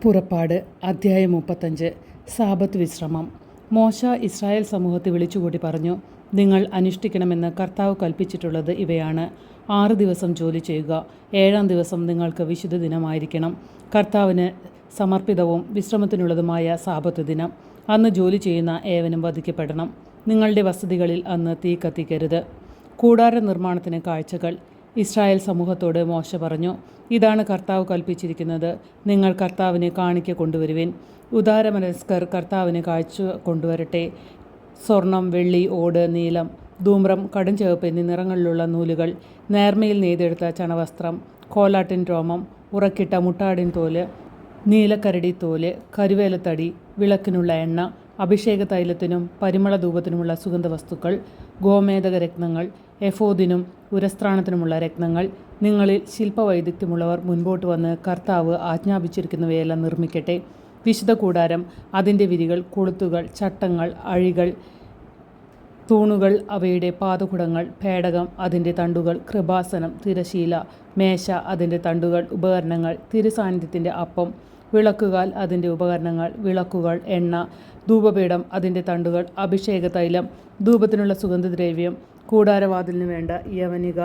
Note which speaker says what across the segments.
Speaker 1: പുറപ്പാട് അധ്യായം 35 സാബത്ത് വിശ്രമം. മോശ ഇസ്രായേൽ സമൂഹത്തെ വിളിച്ചുകൂടി പറഞ്ഞു, നിങ്ങൾ അനുഷ്ഠിക്കണമെന്ന് കർത്താവ് കൽപ്പിച്ചിട്ടുള്ളത് ഇവയാണ്. 6 ദിവസം ജോലി ചെയ്യുക, 7-ാം ദിവസം നിങ്ങൾക്ക് വിശുദ്ധ ദിനമായിരിക്കണം. കർത്താവിന് സമർപ്പിതവും വിശ്രമത്തിനുള്ളതുമായ സാബത്ത് ദിനം. അന്ന് ജോലി ചെയ്യുന്ന ഏവനും വധിക്കപ്പെടണം. നിങ്ങളുടെ വസതികളിൽ അന്ന് തീ കത്തിക്കരുത്. കൂടാര നിർമ്മാണത്തിന് കാഴ്ചകൾ. ഇസ്രായേൽ സമൂഹത്തോട് മോശ പറഞ്ഞു, ഇതാണ് കർത്താവ് കൽപ്പിച്ചിരിക്കുന്നത്. നിങ്ങൾ കർത്താവിന് കാണിക്ക കൊണ്ടുവരുവിൻ. ഉദാരമനസ്കർ കർത്താവിന് കാഴ്ച കൊണ്ടുവരട്ടെ. സ്വർണം, വെള്ളി, ഓട്, നീലം, ധൂമ്രം, കടുംചുവപ്പ് എന്നീ നിറങ്ങളിലുള്ള നൂലുകൾ, നേർമയിൽ നെയ്തെടുത്ത ചണവസ്ത്രം, കോലാട്ടിൻ രോമം, ഉറക്കിട്ട മുട്ടാടിൻ തോല്, നീലക്കരടി തോല്, കരുവേലത്തടി, വിളക്കിനുള്ള എണ്ണ, അഭിഷേക തൈലത്തിനും പരിമള ധൂപത്തിനുമുള്ള സുഗന്ധവസ്തുക്കൾ, ഗോമേതക രത്നങ്ങൾ, എഫോദിനും ഉരസ്ത്രാണത്തിനുമുള്ള രത്നങ്ങൾ. നിങ്ങളിൽ ശില്പവൈദഗ്ധ്യമുള്ളവർ മുൻപോട്ട് വന്ന് കർത്താവ് ആജ്ഞാപിച്ചിരിക്കുന്നവയെല്ലാം നിർമ്മിക്കട്ടെ. വിശുദ്ധ കൂടാരം, അതിൻ്റെ വിരികൾ, കൊളുത്തുകൾ, ചട്ടങ്ങൾ, അഴികൾ, തൂണുകൾ, അവയുടെ പാദകുടങ്ങൾ, പേടകം, അതിൻ്റെ തണ്ടുകൾ, കൃപാസനം, തിരശീല, മേശ, അതിൻ്റെ തണ്ടുകൾ, ഉപകരണങ്ങൾ, തിരുസാന്നിധ്യത്തിൻ്റെ അപ്പം, വിളക്കുകാൽ, അതിൻ്റെ ഉപകരണങ്ങൾ, വിളക്കുകൾ, എണ്ണ, ധൂപപീഠം, അതിൻ്റെ തണ്ടുകൾ, അഭിഷേക തൈലം, ധൂപത്തിനുള്ള സുഗന്ധദ്രവ്യം, കൂടാരവാതിലിന് വേണ്ട യവനിക,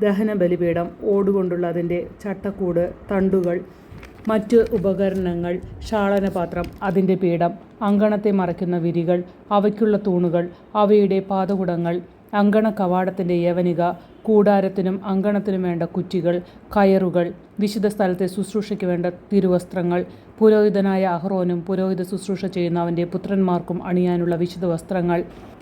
Speaker 1: ദഹന ബലിപീഠം, ഓടുകൊണ്ടുള്ള അതിൻ്റെ ചട്ടക്കൂട്, തണ്ടുകൾ, മറ്റ് ഉപകരണങ്ങൾ, ഷാളനപാത്രം, അതിൻ്റെ പീഠം, അങ്കണത്തെ മറയ്ക്കുന്ന വിരികൾ, അവയ്ക്കുള്ള തൂണുകൾ, അവയുടെ പാദകുടങ്ങൾ, അങ്കണ കവാടത്തിൻ്റെ യവനിക, കൂടാരത്തിനും അങ്കണത്തിനും വേണ്ട കുറ്റികൾ, കയറുകൾ, വിശുദ്ധ സ്ഥലത്തെ ശുശ്രൂഷയ്ക്ക് വേണ്ട തിരുവസ്ത്രങ്ങൾ, പുരോഹിതനായ അഹ്റോനും പുരോഹിത ശുശ്രൂഷ ചെയ്യുന്ന അവൻ്റെ പുത്രന്മാർക്കും അണിയാനുള്ള വിശുദ്ധ വസ്ത്രങ്ങൾ.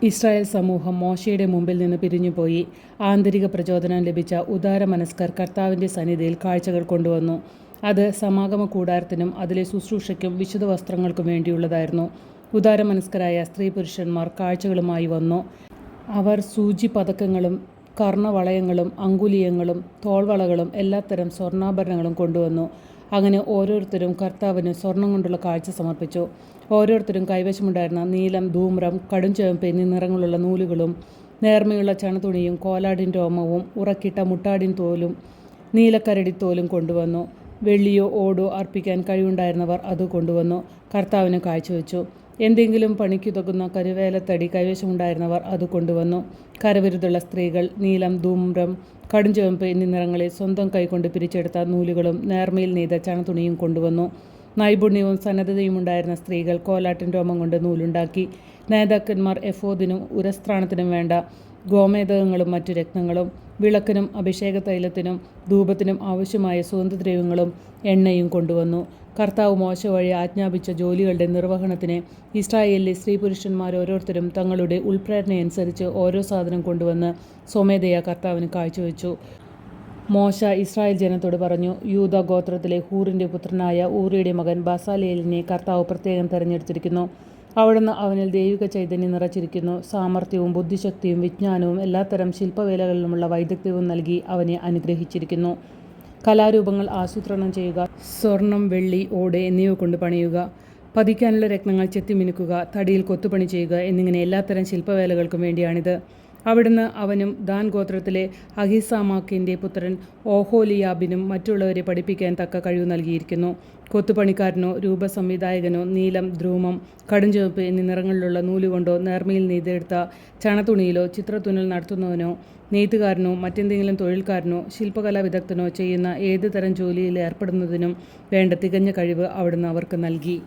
Speaker 1: ഇസ്രായേൽ സമൂഹം മോശയുടെ മുമ്പിൽ നിന്ന് പിരിഞ്ഞുപോയി. ആന്തരിക പ്രചോദനം ലഭിച്ച ഉദാരമനസ്കർ കർത്താവിൻ്റെ സന്നിധിയിൽ കാഴ്ചകൾ കൊണ്ടുവന്നു. അത് സമാഗമ കൂടാരത്തിനും അതിലെ ശുശ്രൂഷയ്ക്കും വിശുദ്ധ വസ്ത്രങ്ങൾക്കും വേണ്ടിയുള്ളതായിരുന്നു. ഉദാരമനസ്കരായ സ്ത്രീ പുരുഷന്മാർ കാഴ്ചകളുമായി വന്നു. അവർ സൂചി പതക്കങ്ങളും കർണവളയങ്ങളും അങ്കുലീയങ്ങളും തോൾവളകളും എല്ലാത്തരം സ്വർണ്ണാഭരണങ്ങളും കൊണ്ടുവന്നു. അങ്ങനെ ഓരോരുത്തരും കർത്താവിന് സ്വർണം കൊണ്ടുള്ള കാഴ്ച സമർപ്പിച്ചു. ഓരോരുത്തരും കൈവശമുണ്ടായിരുന്ന നീലം, ധൂമ്രം, കടുംചുവപ്പ് എന്നീ നിറങ്ങളുള്ള നൂലുകളും, നേർമയുള്ള ചണതുണിയും, കോലാടിൻ രോമവും, ഉറക്കിട്ട മുട്ടാടിൻ തോലും, നീലക്കരടിത്തോലും കൊണ്ടുവന്നു. വെള്ളിയോ ഓടോ അർപ്പിക്കാൻ കഴിവുണ്ടായിരുന്നവർ അത് കൊണ്ടുവന്നു കർത്താവിന് കാഴ്ചവെച്ചു. എന്തെങ്കിലും പണിക്കുതകുന്ന കരുവേലത്തടി കൈവശമുണ്ടായിരുന്നവർ അത് കൊണ്ടുവന്നു. കരവിരുതുള്ള സ്ത്രീകൾ നീലം, ധൂമ്രം, കടുംചുവപ്പ് എന്നീ നിറങ്ങളിൽ സ്വന്തം കൈകൊണ്ട് പിരിച്ചെടുത്ത നൂലുകളും നേർമയിൽ നെയ്ത ചണതുണിയും കൊണ്ടുവന്നു. നൈപുണ്യവും സന്നദ്ധതയും ഉണ്ടായിരുന്ന സ്ത്രീകൾ കോലാട്ടിൻ രോമം കൊണ്ട് നൂലുണ്ടാക്കി. നേതാക്കന്മാർ എഫോദിനും ഉരസ്ത്രാണത്തിനും വേണ്ട ഗോമേതകങ്ങളും മറ്റു രത്നങ്ങളും, വിളക്കിനും അഭിഷേക തൈലത്തിനും ധൂപത്തിനും ആവശ്യമായ സുഗന്ധദ്രവ്യങ്ങളും എണ്ണയും കൊണ്ടുവന്നു. കർത്താവ് മോശ വഴി ആജ്ഞാപിച്ച ജോലികളുടെ നിർവഹണത്തിന് ഇസ്രായേലിലെ സ്ത്രീ പുരുഷന്മാർ ഓരോരുത്തരും തങ്ങളുടെ ഉൾപ്രേരണയനുസരിച്ച് ഓരോ സാധനം കൊണ്ടുവന്ന് സ്വമേധയാ കർത്താവിന് കാഴ്ചവെച്ചു. മോശ ഇസ്രായേൽ ജനത്തോട് പറഞ്ഞു, യൂദ ഗോത്രത്തിലെ ഹൂറിൻ്റെ പുത്രനായ ഊറിയുടെ മകൻ ബസാലേലിനെ കർത്താവ് പ്രത്യേകം തെരഞ്ഞെടുത്തിരിക്കുന്നു. അവിടുന്ന് അവനിൽ ദൈവിക ചൈതന്യം നിറച്ചിരിക്കുന്നു. സാമർഥ്യവും ബുദ്ധിശക്തിയും വിജ്ഞാനവും എല്ലാത്തരം ശില്പവേലകളിലുമുള്ള വൈദഗ്ധ്യവും നൽകി അവനെ അനുഗ്രഹിച്ചിരിക്കുന്നു. കലാരൂപങ്ങൾ ആസൂത്രണം ചെയ്യുക, സ്വർണം, വെള്ളി, ഓട് എന്നിവ കൊണ്ട് പണിയുക, പതിക്കാനുള്ള രത്നങ്ങൾ ചെത്തിമിനുക്കുക, തടിയിൽ കൊത്തുപണി ചെയ്യുക എന്നിങ്ങനെ എല്ലാത്തരം ശില്പവേലകൾക്കും വേണ്ടിയാണിത്. അവിടുന്ന് അവനും ദാൻ ഗോത്രത്തിലെ അഹിസാമാക്കിൻ്റെ പുത്രൻ ഓഹോലിയാബിനും മറ്റുള്ളവരെ പഠിപ്പിക്കാൻ തക്ക കഴിവ് നൽകിയിരിക്കുന്നു. കൊത്തുപണിക്കാരനോ രൂപസംവിധായകനോ നീലം, ധ്രൂമം, കടുംചുവപ്പ് എന്നീ നിറങ്ങളിലുള്ള നൂലുകൊണ്ടോ നേർമയിൽ നെയ്തെടുത്ത ചണതുണിയിലോ ചിത്രത്തുന്നൽ നടത്തുന്നവനോ നെയ്ത്തുകാരനോ മറ്റെന്തെങ്കിലും തൊഴിൽക്കാരനോ ശില്പകലാ വിദഗ്ധനോ ചെയ്യുന്ന ഏത് തരം ജോലിയിൽ ഏർപ്പെടുന്നതിനും വേണ്ട തികഞ്ഞ കഴിവ് അവിടുന്ന് അവർക്ക് നൽകി.